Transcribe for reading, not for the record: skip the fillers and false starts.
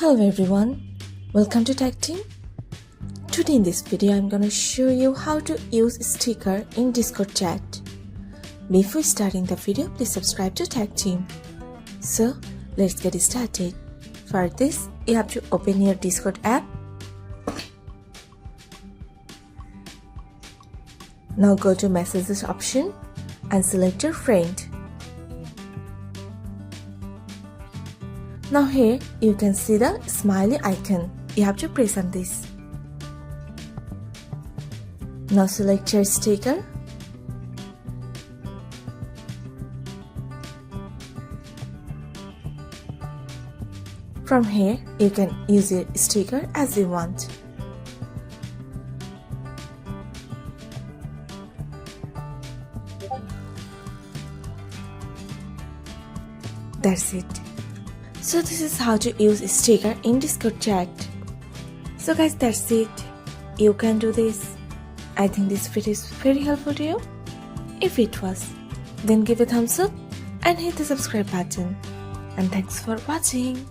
Hello everyone, welcome to Tactim. Today in this video I'm gonna show you how to use sticker in Discord chat. Before starting the video, please subscribe to Tactim. So let's get started. For this, you have to open your Discord app. Now go to messages option and select your friend. Now here you can see the smiley icon. You have to press on this. Now select your sticker. From here you can use your sticker as you want. That's it. So this is how to use a sticker in Discord chat. So guys, that's it. You can do this. I think this video is very helpful to you. If it was, then give a thumbs up and hit the subscribe button. And thanks for watching.